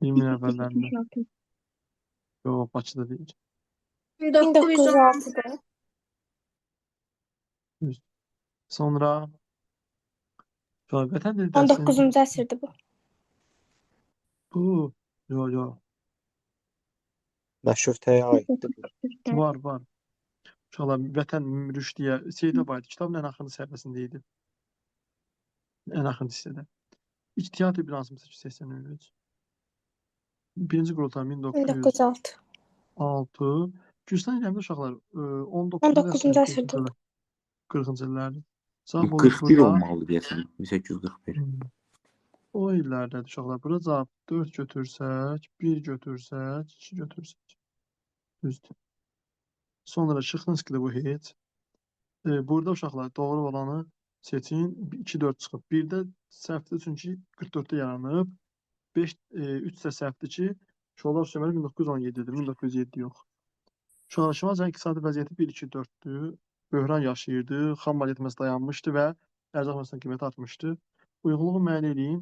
20 əvvəllərində. Yox, Bakıda deyil. 1906'da. Düzdür. Sonra vətən dili 19-cu əsrdir bu. Bu, yox. Məşrutəyə aiddir. Var. Uşaqlar vətən rüşdiyə Seyidə aid kitabın ən axırıncı səhifəsində idi. Ən axırıncı hissədə. İlk teatr binası 1883. Birinci qurultay 1906. 1906. Gülstan İrəmli uşaqlar 19-cu əsrdə oldu. 40-cı illərdir. Cavab olur 41 burada. olmalı deyəsən. 1841. O illərdədir uşaqlar. Burada cavab 4 götürsək, 1 götürsək, 2 götürsək. Düzdür. Sonra Şıxlinskidə bu heç. Burada uşaqlar doğru olanı seçin. 2, 4 çıxıb. 1-də səhvdir çünki 44-də yaranıb. 3 isə səhvdir ki, Şolar Sömər 1917-dir. 1907 yox. Uşaqlar Şimal iqtisadi vəziyyəti 1, 2, 4-dür. Böhran yaşayırdı, xam mal etməsi dayanmışdı və ərzaq məsələsinin qiyməti artmışdı. Uyğunluğu müəyyən eləyin.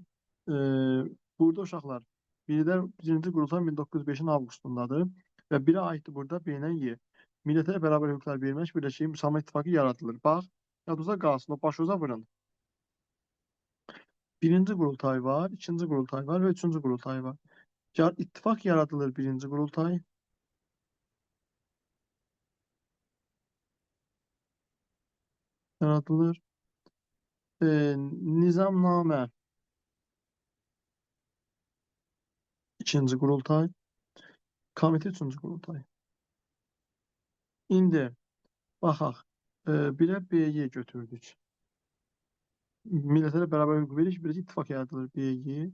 Burada uşaqlar birinci qurultay 1905-in avqustundadır və birə aiddir burada B-lə Y. Millətə bərabər hüquqlar vermək birləşik müsəlman ittifaqı yaradılır. Bax, yadınızda qalsın, o başınıza vurun. Birinci qurultay var, ikinci qurultay var və üçüncü qurultay var. İttifaq yaradılır birinci qurultay. yaradılır. Nizamname ikinci qurultay, komitə üçüncü qurultay. İndi baxaq, birə B-yi götürdük. Millətlərə bərabər hüquq veririk, birə ittifaq yaradılır B-yi.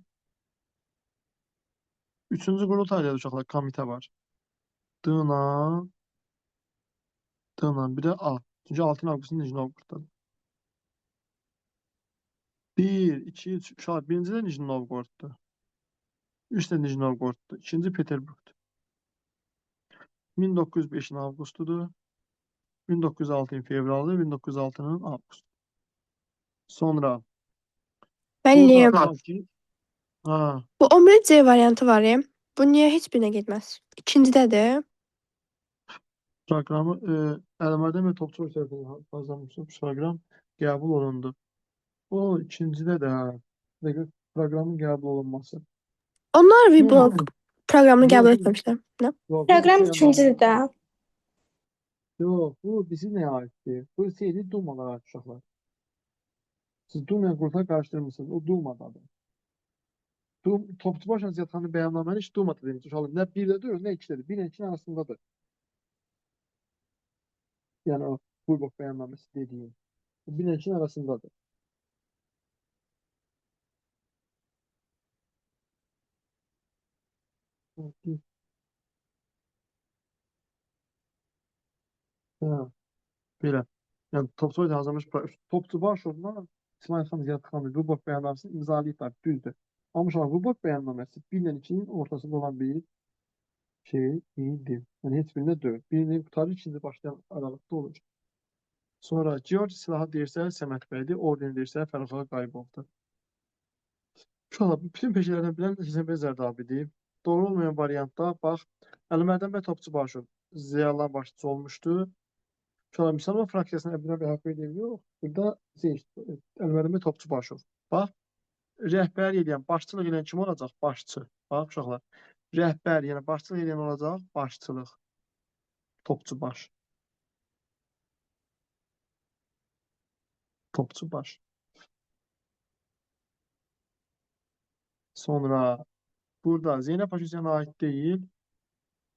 Üçüncü qurultayda uşaqlar komitə var. D-la, bir də A. Çünki 6 avqustun Nijni Novqoroddadır. 1, 2, 3, uşaqlar birinci də Nijni Novqoroddur. 3 də Nijni Novqoroddur. İkinci Peterburqdur. 1905-in avqustudur. 1906-ın fevralı, 1906-nın avqustu. Sonra Müəllim, burada ki, ha, bu 11C variantı var ya. Bu niyə heç birinə getməz? İkincidədir. proqramı Əlimərdən və Topçu tərəfindən hazırlanmış proqram qəbul olundu. O ikincidə də proqramın qəbul olunması. Onlar Vibloq Yox, proqramını qəbul yox, etməmişlər. Nə? yox, Proqram bu ikincidir də. yox, bu bizi nəyə aiddir? Bu seyri Dumalara ait uşaqlar. Siz Dumaya qurultay qarışdırmırsınız. O Dumadadır. Topçu baş əziyyətxanı bəyannaməni heç Dumada demiş uşaqlar. Nə 1-dədir, nə 2-dədir. 1 ilə 2-nin arasındadır. Yəni o Vibloq bəyannaməsi dediyim. 1 ilə 2-nin arasındadır. Hə, belə. Yəni Topçu baş hazırlamış Topçu baş ondan İsmail xan Ziyadxanlı Vibloq bəyannaməsini imzalayıblar, düzdür. Amma uşaqlar Vibloq bəyannaməsi 1 ilə 2-nin ortasında olan bir şey idi. Yəni heç birində deyil. Birini qutarır, ikinci başlayan aralıqda olur. Sonra George silahı deyirsə Səməd bəydir, ordeni deyirsə Fərxalı Qayıbovdur. Uşaqlar, bütün peşələrdən bilən Həsən bəy Zərdabidir. Doğru olmayan variantda, bax, Əlimərdən bəy Topçubaşov ziyalıların başçısı olmuşdu. Uşaqlar, Müsəlman fraksiyasına Əbdülhə bəy Haqverdiyev yox, burada Əlimərdən bəy Topçubaşov. Bax, rəhbər edən, başçılıq edən kim olacaq? Başçı. Bax, uşaqlar, rəhbər, yəni başçılıq edən olacaq, başçılıq. Topçubaş. Topçubaş. Sonra burada Zeynəb Paşasyana ait deyil.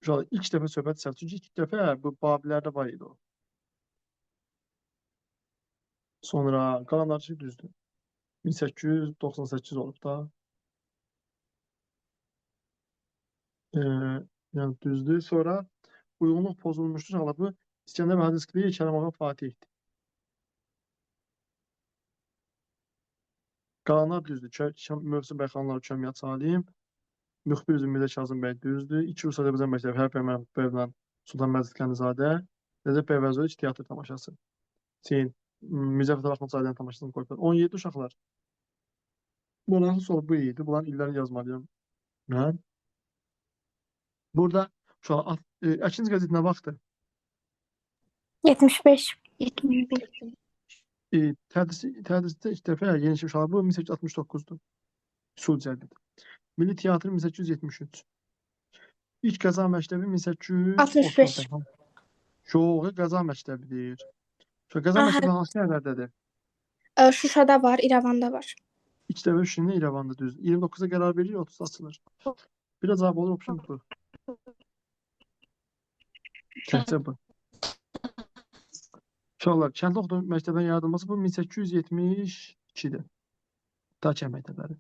Uşaqlar, ilk dəfə söhbət səhv. Çünki ilk dəfə bu Babillərdə var idi o. Sonra qalanlar şey düzdür. 1898 olub da. Yəni düzdür. Sonra uyğunluq pozulmuşdur. Uşaqlar, bu İskəndər bəy Hadiskili Kərəm ağa Fatihdir. Qalanlar düzdür. Mövsüm bəy xanlar Kömyət Salim. Müxbir üzüm Mirzə Kazım bəy düzdür. 2 Rus Azərbaycan məktəbi Hərb bəy Məhəbbətlə Sultan Məzid Qənizadə. Rəcəb bəy Vəzir teatr tamaşası. Hüseyn Mirzə Fətəli Axundzadənin tamaşasını qoyublar. 17 uşaqlar. Bunların soru bu idi. Bunların illərini yazmalıyam mən. Burada uşaqlar, Əkinci qəzetinə baxdı. 75. 75. Tədrisdə ilk dəfə yeni uşaqlar bu 1869-dur. Üsul cədid. Milli Teatr 1873. İlk Qəza məktəbi 1835. 65. Yox, Qəza məktəbidir. Qəza məktəbi hansı yerlərdədir? Şuşada var, İrəvanda var. İlk dəfə Şuşada, İrəvanda düzdür. 29-a qərar verir, 30 açılır. Biraz cavab olur, option bu. Təkcə bu. Uşaqlar, kəndli oxudu məktəbinin yaradılması bu 1872-dir. Daçə məktəbləri.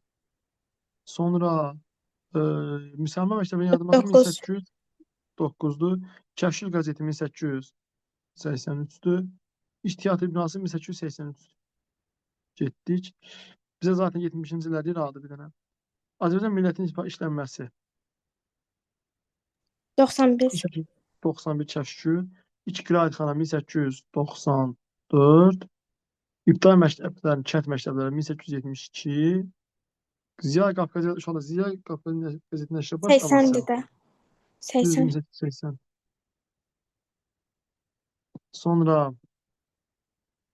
Sonra Müsəlman məktəbinin yaradılması 1809-dur. Kəşkül qəzeti 1883-dür. İş teatr binası 1883-dür. Getdik. Bizə zaten 70-ci illərdə iradı bir dənə. Azərbaycan millətinin işlənməsi 91. 91 kəşkül. İlk qiraətxana 1894. İbtidai məktəblərin, kənd məktəbləri 1872. Ziya Qafqaz uşaqlar, Ziya Qafqaz qəzetinin nəşrə başlaması. 80-dir də. 80. 1880. Sonra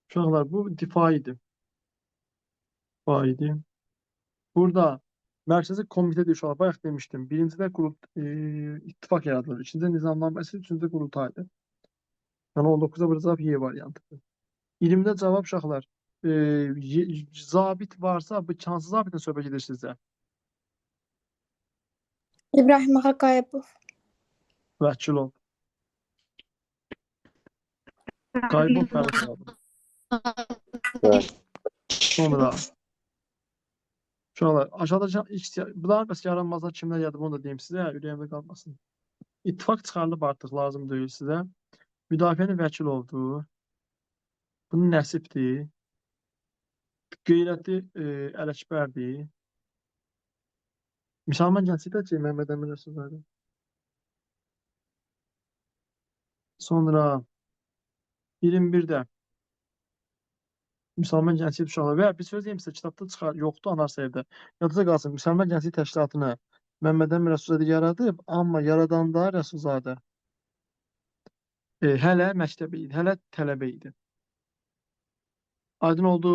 uşaqlar, bu difa idi. Difa idi. Burada mərkəzi komitədə uşaqlar, bayaq demişdim. Birincidə ittifaq yaradılır. İkincidə nizamnaməsi, üçüncüdə qurultaydır. Yəni 19-da burada cavab Y variantıdır. 20-də cavab uşaqlar. Zabit varsa, bu hansı zabitin söhbət edir sizə? İbrahim Ağaqayıbov. Vəkilov. Qaybov bəli cavabı. Sonra uşaqlar, aşağıda bunlar bəs yaranmazlar kimlər yadır, bunu da deyim sizə, ürəyimdə qalmasın. İttifaq çıxarılıb artıq lazım deyil sizə. Müdafiənin Vəkilovdur. Bunun Nəsibdir. Qeyrəti Ələkbərdir. Müsəlman Gənclikdə ki, Məhəmməd Əmin Rəsulzadə. Sonra 21-də Müsəlman Gənclik uşaqları və bir söz deyim sizə, kitabda çıxar, yoxdur anar sayıda. Yadınızda qalsın, Müsəlman Gənclik Təşkilatını Məhəmməd Əmin Rəsulzadə yaradıb, amma yaradanda Rəsulzadə hələ məktəbi idi, hələ tələbə idi. Aydın oldu.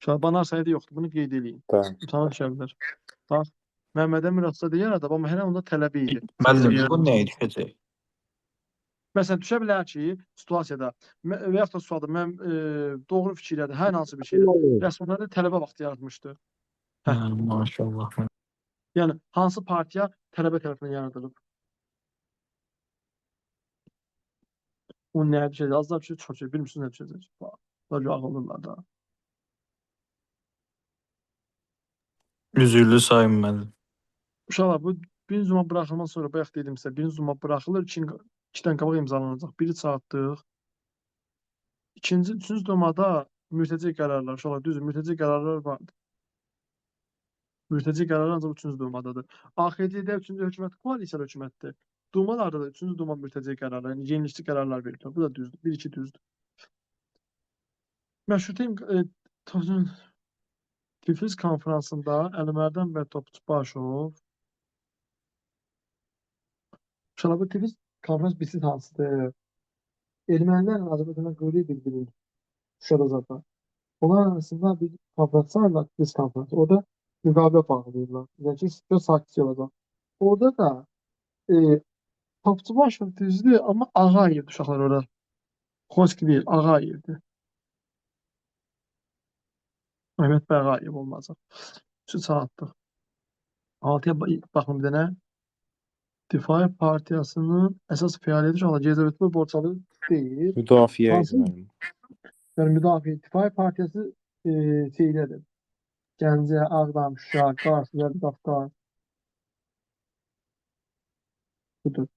Banar sayıda yoxdur, bunu qeyd edin. İmtahana düşə bilər. Bax, Məhəmməd Əmin Rəsulzadə yaradıb, amma hələ onda tələbə idi. Müəllim, bu nəyə düşəcək? Məsələn, düşə bilər ki, situasiyada və yaxud da sualda mən doğru fikirlədir, hər hansı bir şeydə Rəsulzadə tələbə vaxtı yaratmışdı. Maşallah. Yəni, hansı partiya tələbə tərəfindən yaradılıb? O nəyə düşəcək? Az da bir şey çox şey, bilmirsiniz nə düşəcək. Daha ağılırlar da. Üzürlü sayın müəllim. Uşaqlar, bu birinci zuma buraxılmadan sonra bayaq dedim sizə, birinci zuma buraxılır, ikidən qabaq imzalanacaq. Biri saatdıq. Üçüncü zumada mürtəci qərarlar, uşaqlar, düzdür, mürtəci qərarlar vardır. Mürtəci qərarlar ancaq üçüncü dumadadır. AXC-də üçüncü hökumət koalisiya hökumətdir. Dumalarda da üçüncü duma mürtəci qərarlar, yəni yenilikçi qərarlar verilir. Bu da düzdür. 1-2 düzdür. Məşrutiyyə Tiflis konferansında Əlimərdən və Topçubaşov uşaqlar, bu Tiflis konferans bitsin hansıdır? Ermənilərlə Azərbaycanla qeyri bir-birini Şuşada zaten. Onlar arasında bir konferans var, Tiflis konferansı. Orada müqavilə bağlayırlar. Yəni ki, söz sakit olacaq. Orada da Topçubaşov düzdür, amma Ağayevdir uşaqlar orada. Xoski deyil, Ağayevdir. Mehmet bəy Ağayev olmazaq. Şu saatdir. 6-ya baxın bir dənə. Difai Partiyasının əsas fəaliyyəti uşaqlar Cezavətli Borçalı deyil. Müdafiə etməlim. Yəni müdafiə Difai Partiyası şeylədir. Gəncə, Ağdam, Şuşa, Qars, Yadqafqar. Budur.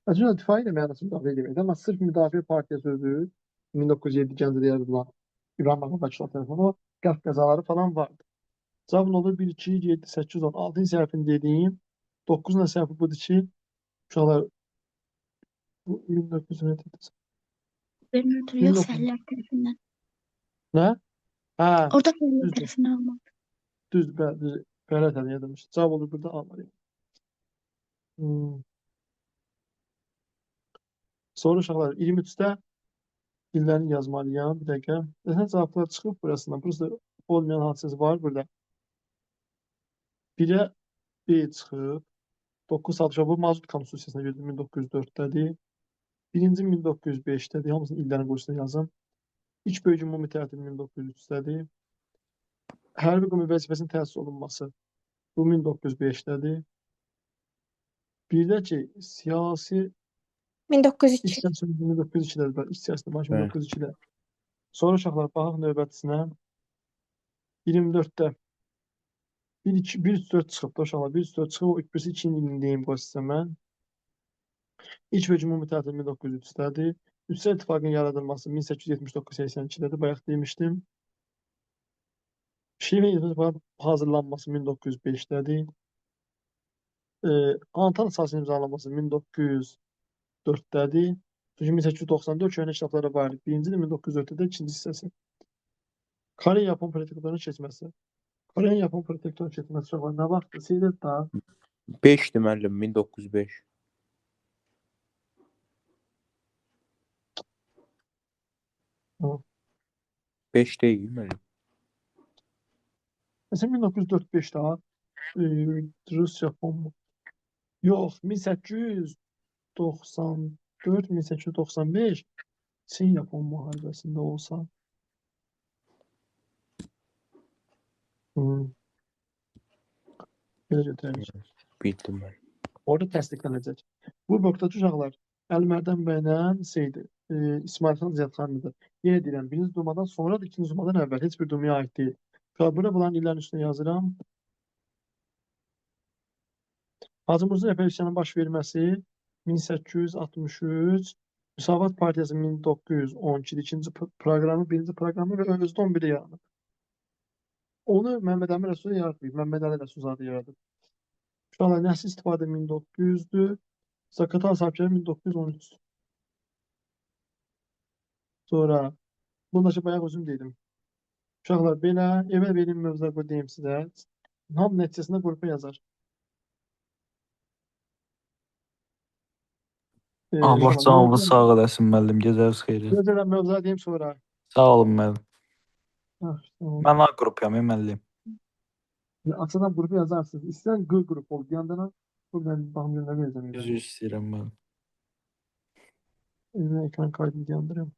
Əslində difai ilə mənası müdafiə deməkdir, amma sırf müdafiə partiyası özü 1907 Gəncədə yaradılan İbrahim Ağabəkirov tərəfindən o qərb qəzaları falan vardı. Cavabın olur 1, 2, 7, 8, 10. 6-cı səhvini dediyim. 9-cu səhvi budur ki, uşaqlar bu 1907. Gubernator yox, fəhəllər tərəfindən. Nə? Hə. Orada fəhəllər tərəfindən almaq. Düzdür, bəli, fəhəllər tərəfindən yazılmış. Cavab olur burada almalıyım. Sonra uşaqlar 23-də illərini yazmalıyam. Bir dəqiqə. Zaten cavablar çıxıb burasından. Burası olmayan hadisəsi var burada. 1-ə B çıxıb. 9 saat bu Mazut Konstitusiyasına görə 1904-dədir. Birinci 1905-dədir. Hamısını illərin qoşusuna yazın. İlk böyük ümumi tətil 1903-dədir. Hərbi qüvvə vəzifəsinin təsis olunması bu 1905-dədir. Bir də ki, siyasi 1902. İç siyasət 1902-dədir. İç siyasət başı 1902-də. Sonra uşaqlar baxaq növbətisinə. 24-də 1-3-4 çıxıb da uşaqlar. 1-3-4 çıxıb. O birisi 2-ci ilindəyim qoy sizə mən. İlk və ümumi tətil 1903-dədir. Üssə İttifaqın yaradılması 1879-82-dədir. Bayaq demişdim. Şivə İttifaqın hazırlanması 1905-dədir. Antal əsasının imzalanması 1904-dədir. Çünki 1894 köhnə kitablara var. Birinci də 1904-də ikinci hissəsi. Kore-Yapon protektorluğunun keçməsi. Kore-Yapon protektorluğunun keçməsi çox var. Nə vaxtdır? Seyret daha. 5-dir müəllim, 1905. Hı. 5 deyil müəllim. Məsələn 1945 daha. Rus-Yapon mu? Yox, 1894-1895 Çin-Yapon müharibəsində olsa. Belə götürək. Bildim mən. Orada təsdiqlənəcək. Bu blokdakı uşaqlar Əlimərdən bəylə İsmailxan Ziyadxanlıdır. Yenə deyirəm, birinci durmadan sonradır, ikinci durmadan əvvəl. Heç bir durmaya aid deyil. Burada bunların illərin üstünə yazıram. Hacı Musa Əpəlişyanın baş verməsi 1863, Müsavat Partiyası 1912-də ikinci proqramı, birinci proqramı və özü 11-də yaranıb. Onu Məmməd Əmin Rəsulzadə yaratmayıb, Məmməd Əli Rəsulzadə yaradıb. Uşaqlar nəsil istifadə 1900-dür, Zaqatala sahibkarı 1913. Sonra, bundakı bayaq özüm dedim. Uşaqlar belə, evvel verim mövzular qoy deyim sizə. Hamı nəticəsində qrupa yazar. Allah canınızı sağ eləsin müəllim. Gecəniz xeyir. Gözələm mövzular deyim sonra. Sağ olun müəllim. Tamam. Mən A qrupuyam müəllim. Açıdan qrupu yazarsınız. İstəyən G qrup ol. Deyəndə buradan baxım görünə verəcəm. Üzr istəyirəm müəllim. Ekran kaydını dayandırıyorum.